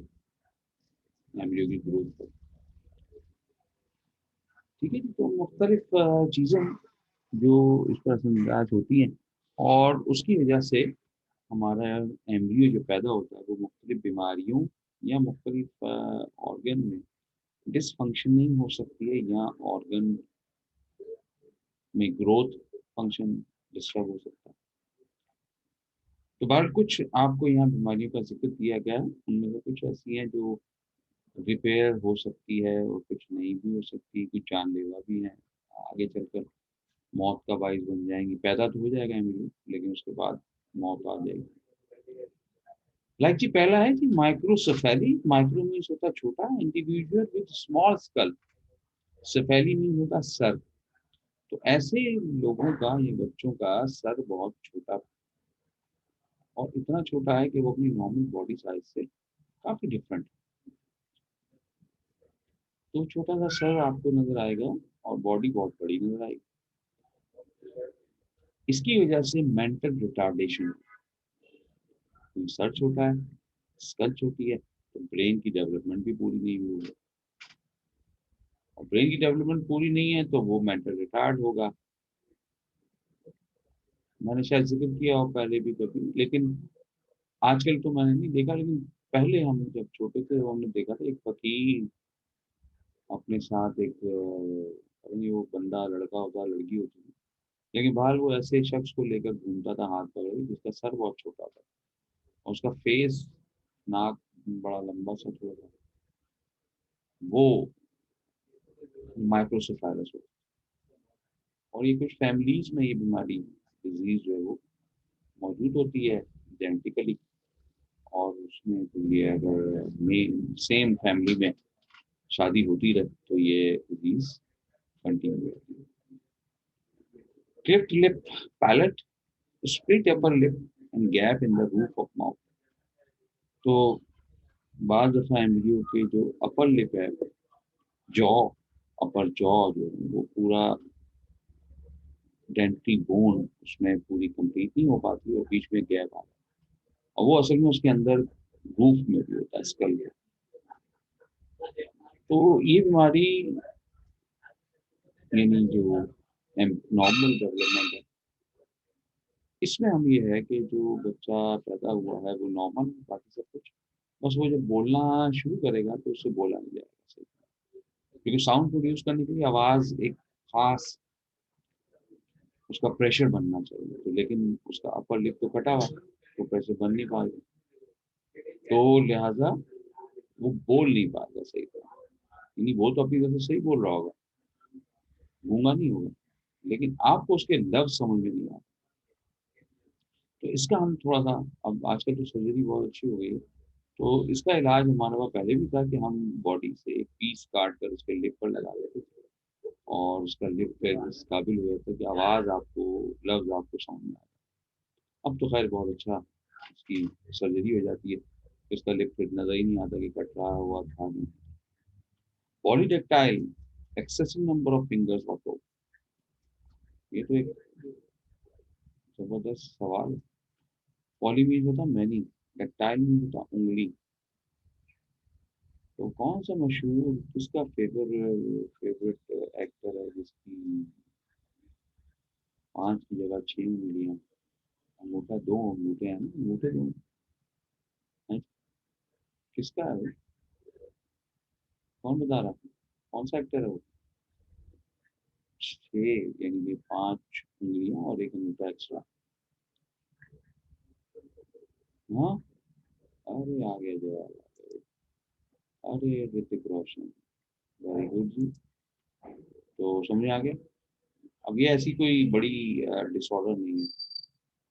एम्ब्रियो की ग्रोथ पर, ठीक है जी। तो मुख्तलिफ चीज़ें जो इस पर असरअंदाज होती हैं और उसकी वजह से हमारा एम्ब्रियो जो पैदा होता है वो मुख्तलिफ बीमारियों या मुख्तलिफ ऑर्गन में डिसफंक्शनिंग हो सकती है, या ऑर्गन में ग्रोथ फंक्शन डिस्टर्ब हो सकता है। तो बाहर कुछ आपको यहाँ बीमारियों का जिक्र किया गया है, उनमें से कुछ ऐसी हैं जो रिपेयर हो सकती है और कुछ नहीं भी हो सकती, कुछ जानलेवा भी हैं, आगे चलकर मौत का बाइस बन जाएंगी। पैदा तो हो जाएगा एम्ब्रियो, लेकिन उसके बाद मौत आ जाएगी। लाइक जी, पहला है कि माइक्रोसेफेली। माइक्रो मीन्स होता छोटा, individual with small skull, cephaly means होता सर। तो ऐसे लोगों का, ये बच्चों का सर बहुत छोटा, और इतना छोटा है कि वो अपनी नॉर्मल बॉडी साइज से काफी डिफरेंट। तो छोटा सा सर आपको नजर आएगा और बॉडी बहुत बड़ी नजर आएगी। इसकी वजह से मेंटल रिटार्डेशन, सर छोटा है, स्कल छोटी है, तो ब्रेन की डेवलपमेंट भी पूरी नहीं हुई है, और ब्रेन की डेवलपमेंट पूरी नहीं है तो वो मेंटल रिटार्ड होगा। मैंने शायद जिक्र किया हो पहले भी कभी, लेकिन आजकल तो मैंने नहीं देखा, लेकिन पहले हम जब छोटे थे तो हमने देखा था एक फकीर अपने साथ एक पता नहीं वो बंदा लड़का होता लड़की होती थी, लेकिन बाहर वो ऐसे शख्स को लेकर घूमता था हाथ पकड़े, जिसका सर बहुत छोटा था और उसका फेस, नाक बड़ा लंबा सा थोड़ा था, वो माइक्रोसेफेलस होता। और ये कुछ फैमिलीज में ये बीमारी डिजीज जो है वो मौजूद होती है जेनेटिकली। और उसमें तो ये अगर मेन सेम फैमिली में शादी होती रहे तो ये डिजीज कंटिन्यू रहती है। Cleft lip palate, split upper lip and gap in the roof of mouth. तो बाद दफा एमबीयू के जो अपर लिप है, जॉ, अपर जॉ जो है वो पूरा डेंटरी बोन उसमें पूरी कंप्लीट नहीं हो पाती और बीच में गैप आता है। और वो असल में उसके अंदर रूफ में भी होता है, स्कल में। तो ये बीमारी यानी जो नॉर्मल डेवलपमेंट है, इसमें हम ये है कि जो बच्चा पैदा हुआ है वो नॉर्मल है, बाकी सब कुछ। बस वो जब बोलना शुरू करेगा तो उससे बोला नहीं जाएगा सही, क्योंकि साउंड प्रोड्यूस करने के लिए आवाज एक खास उसका प्रेशर बनना चाहिए। तो लेकिन उसका अपर लिप तो कटा हुआ है, तो प्रेशर बन नहीं पाएगा, तो लिहाजा वो बोल नहीं पाएगा सही तरह। यानी बोल तो अपनी तरफ से सही बोल रहा होगा, गूंगा नहीं होगा, लेकिन आपको उसके लफ्ज समझ में नहीं आते। तो इसका हम थोड़ा सा, अब आजकल तो सर्जरी बहुत अच्छी हो गई है, तो इसका इलाज हमारे पास पहले भी था कि हम बॉडी से एक पीस काट कर उसके लिप पर लगा देते थे और उसका लिप पे इस काबिल हो जाता कि आवाज़ आपको, लफ्ज आपको समझ में आए। अब तो खैर बहुत अच्छा उसकी सर्जरी हो जाती है, उसका लिप फिर नजर ही नहीं आता कि कट रहा हुआ था नहीं। Polydactyl, excessive number of fingers और टो। ये तो एक जबरदस्त सवाल है। पॉली मीन होता मैनी, डेक्टाइल मीन होता उंगली। तो कौन सा मशहूर किसका फेवरेट एक्टर है जिसकी 5 की जगह 6 उंगलियां? अंगूठा 2 अंगूठे हैं ना, अंगूठे 2 हैं। किसका है वो? कौन बता रहा है? कौन सा एक्टर है वो? 6, यानी कि 5 उंगलियां और एक अंगूठा एक्स्ट्रा। हाँ, अरे आ गया जवाब। अरे ऋतिक रोशन, वेरी गुड जी। तो समझ आ गया। अब ये ऐसी कोई बड़ी डिसऑर्डर नहीं है,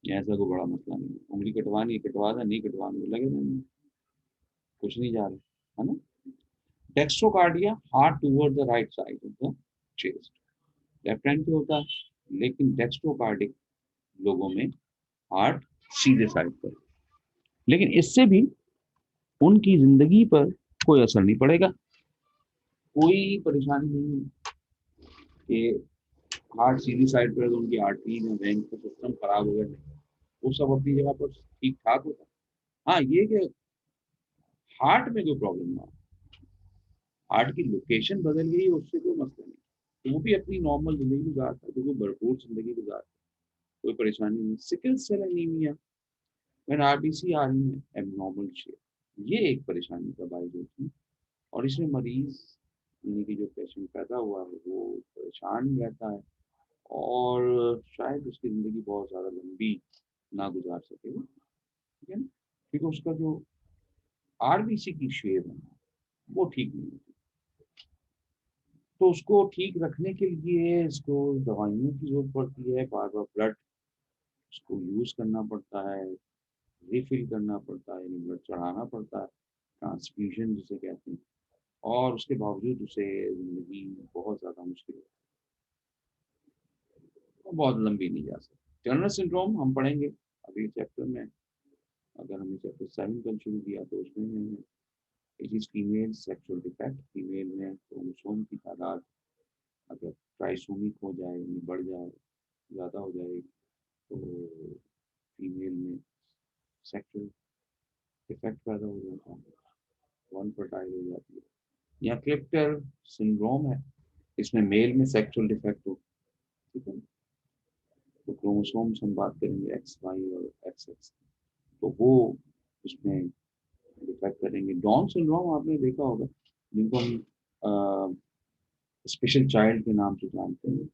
ये ऐसा कोई बड़ा मसला नहीं है। उंगली कटवानी है कटवा दें, नहीं कटवानी है लगे रहने, कुछ नहीं जा रहा है ना। Dextrocardia, heart toward the right side of the chest. Left hand पे होता है, लेकिन डेक्स्ट्रोकार्डिक लोगों में हार्ट सीधे साइड पर। लेकिन इससे भी उनकी जिंदगी पर कोई असर नहीं पड़ेगा, कोई परेशानी नहीं है कि हार्ट सीधी साइड पर है तो उनकी आर्टरी में वेन का सिस्टम खराब हो गया। नहीं, वो सब अपनी जगह पर ठीक ठाक होता है। हाँ, ये कि हार्ट में कोई प्रॉब्लम ना हो, हार्ट की लोकेशन बदल गई, उससे कोई मसला नहीं। तो वो भी अपनी नॉर्मल जिंदगी गुजारता है, क्योंकि भरपूर जिंदगी गुजारता है, कोई परेशानी नहीं। Sickle cell anaemia when RBC are in abnormal shape, ये एक परेशानी का बायस होती है। और इसमें मरीज यानी कि जो पेशेंट पैदा हुआ है वो परेशान रहता है और शायद उसकी ज़िंदगी बहुत ज़्यादा लंबी ना गुजार सके वो, ठीक है ना? क्योंकि उसका जो आरबीसी की शेप है वो ठीक नहीं होती। तो उसको ठीक रखने के लिए इसको दवाइयों की ज़रूरत पड़ती है, बार-बार ब्लड उसको यूज़ करना पड़ता है, रिफ़िल करना पड़ता है, यानी ब्लड चढ़ाना पड़ता है, ट्रांसफ्यूज़न जिसे कहते हैं। और उसके बावजूद उसे ज़िंदगी बहुत ज़्यादा मुश्किल है, वो बहुत लंबी नहीं जा सकती। टर्नर सिंड्रोम हम पढ़ेंगे अगले चैप्टर में। अगर हमने चैप्टर 7 कल शुरू किया तो उसमें it is female sexual defect. Female में क्रोमोसोम की तादाद अगर ट्राइसोमिक हो जाए यानी बढ़ जाए, ज़्यादा हो जाए, तो फीमेल में सेक्सुअल डिफेक्ट पैदा हो जाता है, वन फर्टाइल हो जाती है। या क्लिफ्टर सिंड्रोम है, इसमें मेल में सेक्सुअल डिफेक्ट हो, ठीक है। तो क्रोमोसोम्स हम बात करेंगे एक्स वाई और एक्स एक्स, तो वो उसमें डिफेक्ट करेंगे। डाउन सिंड्रोम आपने देखा होगा, जिनको हम स्पेशल चाइल्ड के नाम से जानते हैं,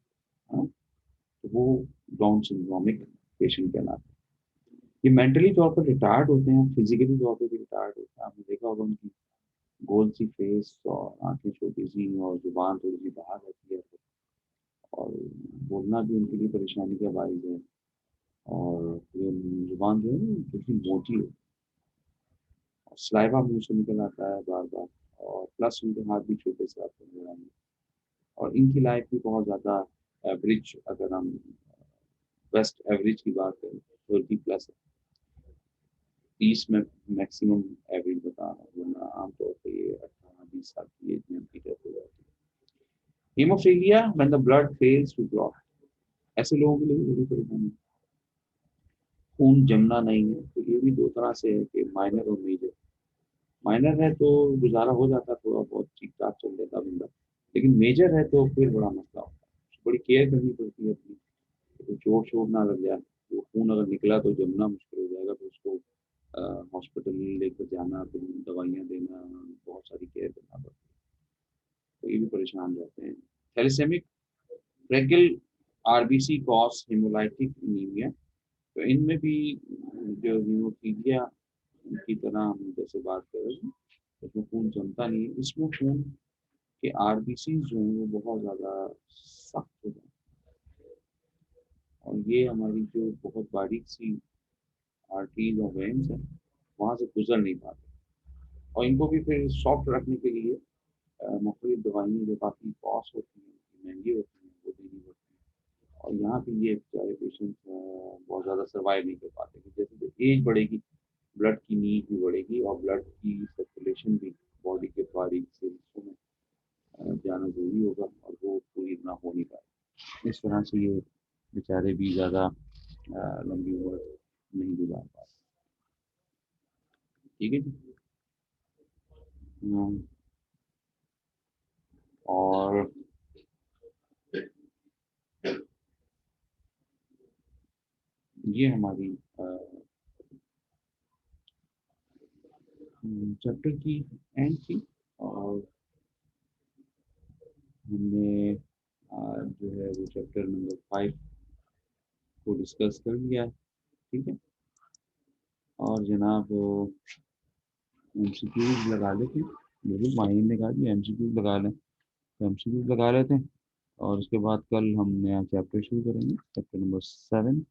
हाँ? तो वो डाउन सिंड्रोमिक पेशेंट कहलाते हैं। ये मेंटली तौर पर रिटायर्ड होते हैं, फिजिकली तौर पर भी रिटायर्ड होते हैं। आपने देखा होगा उनकी गोल सी फेस और आंखें छोटी सी और जुबान थोड़ी सी बाहर रहती है, और बोलना भी उनके लिए परेशानी का बाइस है। और ये जुबान जो है ना काफ़ी मोटी है, और सलाइवा मुंह से निकल आता है बार बार, और प्लस उनके हाथ भी छोटे से आते हैं बनाने। और इनकी लाइफ भी बहुत ज़्यादा एवरेज, अगर हम बेस्ट एवरेज की बात करें 30+ है। 30 में मैक्सिमम एवरेज बता रहा हूँ, वरना आमतौर पर ये 18-20 साल की एज में उनकी डेथ हो जाती है। Haemophilia when the blood fails to clot, ऐसे लोगों के लिए बड़ी परेशानी। खून जमना नहीं है, तो ये भी दो तरह से है कि माइनर और मेजर। माइनर है तो गुजारा हो जाता, थोड़ा बहुत ठीक ठाक चल देता बंदा, लेकिन मेजर है तो फिर बड़ा मसला होता है, बड़ी केयर करनी पड़ती है अपनी, तो चोट शोट ना लग जाए। वो खून अगर निकला तो जमना मुश्किल हो जाएगा, फिर उसको हॉस्पिटल लेकर जाना, फिर दवाइयाँ देना, बहुत सारी केयर करना पड़ता है, तो ये भी परेशान रहते हैं। थैलेसेमिक फ्रैगल आरबीसी कॉस हेमोलाइटिक एनीमिया, तो इनमें भी जो हीमोफीलिया की तरह हम जैसे बात कर रहे हैं, उसमें खून जमता नहीं है, इसमें खून के आरबीसी जो हैं वो बहुत ज़्यादा सख्त हो जाते हैं, और ये हमारी जो बहुत बारीक सी आर्टरीज और वेन्स हैं वहाँ से गुजर नहीं पाते, और इनको भी फिर सॉफ्ट रखने के लिए मुख्तलिफ दवाइयाँ जो काफ़ी कॉस्ट होती हैं, महंगी होती हैं, वो देनी पड़ती हैं। और यहाँ पे ये बेचारे पेशेंट बहुत ज़्यादा सर्वाइव नहीं कर पाते, कि जैसे जैसे एज बढ़ेगी ब्लड की नीड भी बढ़ेगी, और ब्लड की सर्कुलेशन भी बॉडी के बारीक से हिस्सों में जाना ज़रूरी होगा, और वो पूरी इतना हो नहीं पाएगा। इस तरह से ये बेचारे भी ज़्यादा लंबी उम्र नहीं गुजार पाते। ठीक है जी। हम्म, और ये हमारी चैप्टर की एंड थी, और हमने जो है वो चैप्टर नंबर 5 को डिस्कस कर लिया है। ठीक है, और जनाब एमसीक्यूज लगा लेते हैं, बिल्कुल माहिर ने कहा कि एमसीक्यूज लगा लें, तो एमसीक्यूज लगा लेते हैं, और उसके बाद कल हम नया चैप्टर शुरू करेंगे, चैप्टर नंबर 7।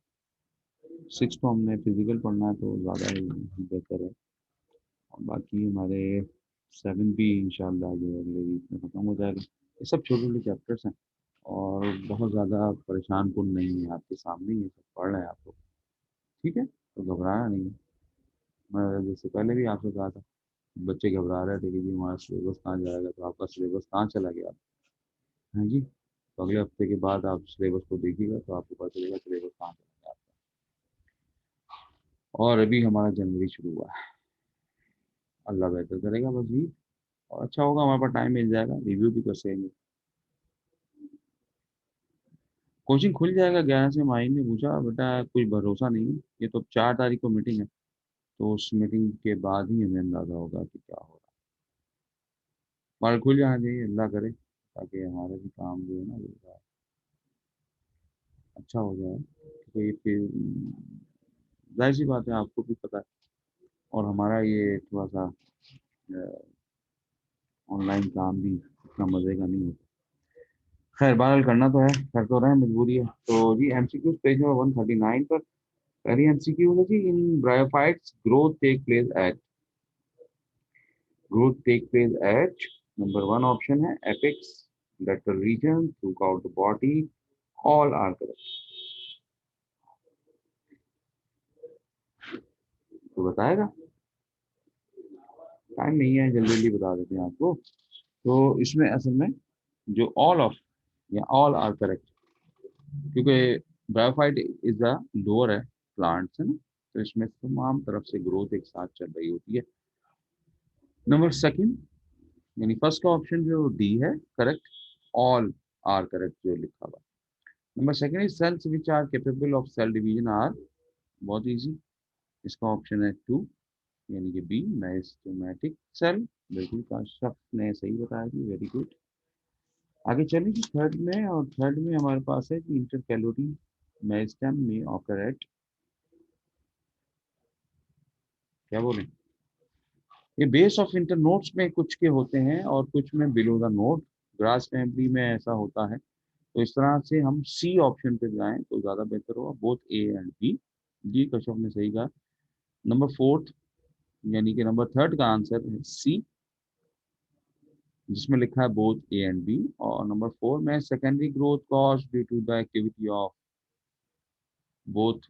6 को हमने फिजिकल पढ़ना है तो ज़्यादा ही बेहतर है, और बाकी हमारे 7 भी इंशाल्लाह जो है अगले वीक में ख़त्म हो जाएगा। ये सब छोटे छोटे चैप्टर्स हैं, और बहुत ज़्यादा परेशान कुन नहीं है, आपके सामने ही ये सब पढ़ रहे हैं आप लोग। ठीक है, तो घबराना नहीं है। मैं जैसे पहले भी आपसे कहा था, बच्चे घबरा रहे थे कि जी हमारा सिलेबस कहाँ जाएगा, तो आपका सिलेबस कहाँ चला गया। हाँ जी, तो अगले हफ्ते के बाद आप सिलेबस को देखिएगा तो आपको पता चलेगा सिलेबस कहाँ चला गया आपका। और अभी हमारा जनवरी शुरू हुआ है, अल्लाह बेहतर करेगा बस जी, और अच्छा होगा, हमारे पास टाइम मिल जाएगा, रिव्यू भी कर सकेंगे। कोचिंग खुल जाएगा 11 से। माही ने पूछा बेटा कुछ भरोसा नहीं है, ये तो 4 तारीख को मीटिंग है, तो उस मीटिंग के बाद ही हमें अंदाजा होगा कि क्या हो रहा है। हमारा खुल जाना चाहिए, अल्लाह करे, ताकि हमारा भी काम जो है ना वो अच्छा हो जाए। तो ये फिर जाहिर सी बात है, आपको भी पता है, और हमारा ये थोड़ा सा ऑनलाइन काम भी इतना मजे का नहीं होता। खैर बहरहाल करना तो है, कर तो रहे हैं, मजबूरी है। तो जी एमसीक्यू पेज नंबर 139 पर पहली एमसीक्यू है जी, in bryophytes growth take place at number 1 option है apex lateral region throughout the body, all are correct. तो बताएगा, टाइम नहीं है, जल्दी जल्दी बता देते हैं आपको। तो इसमें असल में जो ऑल ऑफ या ऑल आर करेक्ट, क्योंकि ब्रायोफाइट इज द लोअर है, प्लांट्स है ना, तो इसमें तमाम तरफ से ग्रोथ एक साथ चल रही होती है। नंबर सेकंड यानी फर्स्ट का ऑप्शन जो डी है करेक्ट, ऑल आर करेक्ट जो लिखा हुआ। Number second is cells which are capable of cell division are, बहुत इजी, इसका ऑप्शन है 2 यानी कि बी मेरिस्टेमेटिक सेल। बिल्कुल काश्यप ने सही बताया जी, वेरी गुड। आगे चलें कि थर्ड में, और थर्ड में हमारे पास है कि इंटरकैलोरी मेरिस्टेम में ऑकर एट, क्या बोलें, ये बेस ऑफ इंटरनोड्स में कुछ के होते हैं और कुछ में below the node. Grass family में ऐसा होता है, तो इस तरह से हम सी ऑप्शन पे जाएं तो ज़्यादा बेहतर होगा, बोथ ए एंड बी। जी कश्यप ने सही कहा। नंबर फोर्थ यानी कि नंबर थर्ड का आंसर है सी, जिसमें लिखा है बोथ ए एंड बी। और नंबर फोर में secondary growth caused due to the activity of both,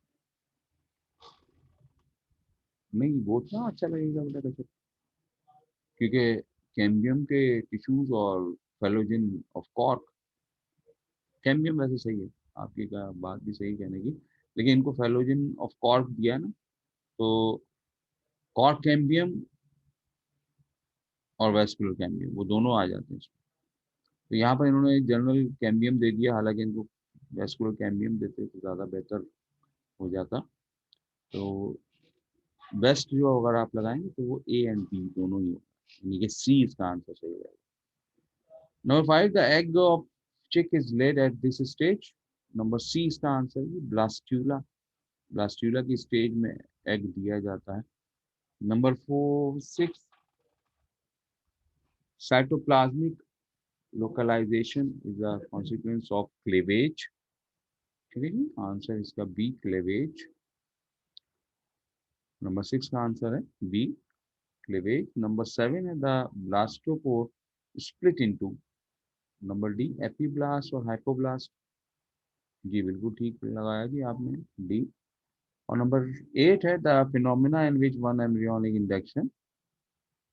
नहीं बोथ ना अच्छा लगेगा बेटा कश्यप, क्योंकि कैम्बियम के टिश्यूज और फेलोजिन ऑफ कॉर्क, कैम्बियम वैसे सही है, आपकी का बात भी सही कहने की, लेकिन इनको फेलोजिन ऑफ कॉर्क दिया है ना, तो कॉर्क कैम्बियम और वेस्कुलर कैम्बियम वो दोनों आ जाते हैं इसमें। तो यहाँ पर इन्होंने एक जनरल कैम्बियम दे दिया, हालांकि इनको वेस्कुलर कैम्बियम देते तो ज़्यादा बेहतर हो जाता। तो बेस्ट जो अगर आप लगाएंगे तो वो ए एंड बी दोनों ही होगा, यानी कि सी इसका आंसर सही रहेगा। Number five, the egg of chick is laid at this stage. Number C इसका आंसर है ब्लास्ट्यूला, ब्लास्ट्यूला की स्टेज में एग दिया जाता है। Number four six, cytoplasmic localization is a consequence of cleavage. ठीक है जी, आंसर इसका बी क्लेवेज। नंबर सिक्स का आंसर है बी क्लेवेज। नंबर सेवन है the blastopore split into, number D epiblast और हाइपोब्लास्ट। जी बिल्कुल ठीक लगाया जी आपने, डी। और नंबर एट है the phenomena in which one embryonic induction,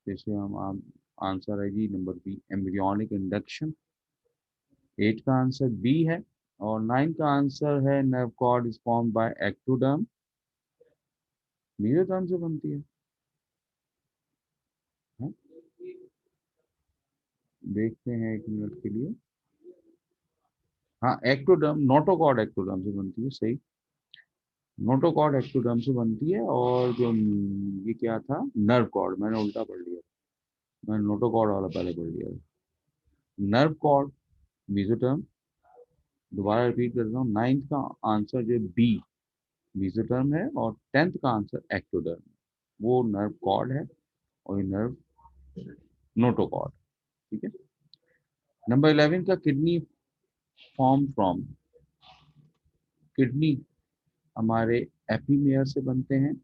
जैसे हम आंसर है जी number B embryonic induction. Eight का आंसर बी है। और नाइन का आंसर है nerve cord is form by ectoderm, mesoderm से बनती है। हाँ? देखते हैं एक मिनट के लिए। हाँ एक्टोडर्म, नोटोकॉर्ड एक्टोडर्म से बनती है, सही, नोटोकॉर्ड एक्टोडर्म से बनती है। और जो ये क्या था, नर्व कॉर्ड, मैंने उल्टा पढ़ लिया, मैंने नोटोकॉर्ड वाला पहले पढ़ लिया। नर्व कॉर्ड मेसोडर्म, दोबारा रिपीट करता हूँ, नाइन्थ का आंसर जो बी मेसोडर्म है, और टेंथ का आंसर एक्टोडर्म, वो नर्व कॉर्ड है, और ये नर्व नोटोकॉर्ड। ठीक है। नंबर 11 का किडनी फॉर्म फ्रॉम, किडनी हमारे एपीमेयर से बनते हैं,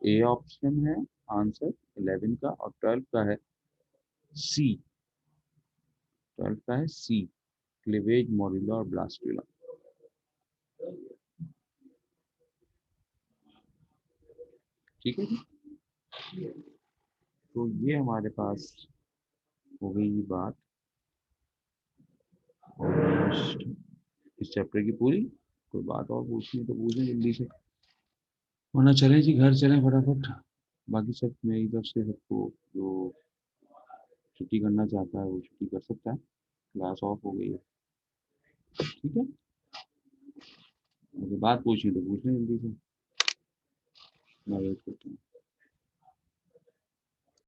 ए ऑप्शन है आंसर 11 का। और 12 का है सी, 12 का है सी क्लीवेज मोरिला और ब्लास्टुला। ठीक है जी, तो ये हमारे पास हो गई ये बात ऑलमोस्ट इस चैप्टर की पूरी। कोई बात और पूछनी है तो पूछें जल्दी से, वरना चले जी घर चलें फटाफट। बाकी सब मेरी तरफ से सबको जो छुट्टी करना चाहता है वो छुट्टी कर सकता है, क्लास ऑफ हो गई है। ठीक है, मुझे बात पूछनी तो पूछ लें जल्दी से, मैं वेट करता हूँ।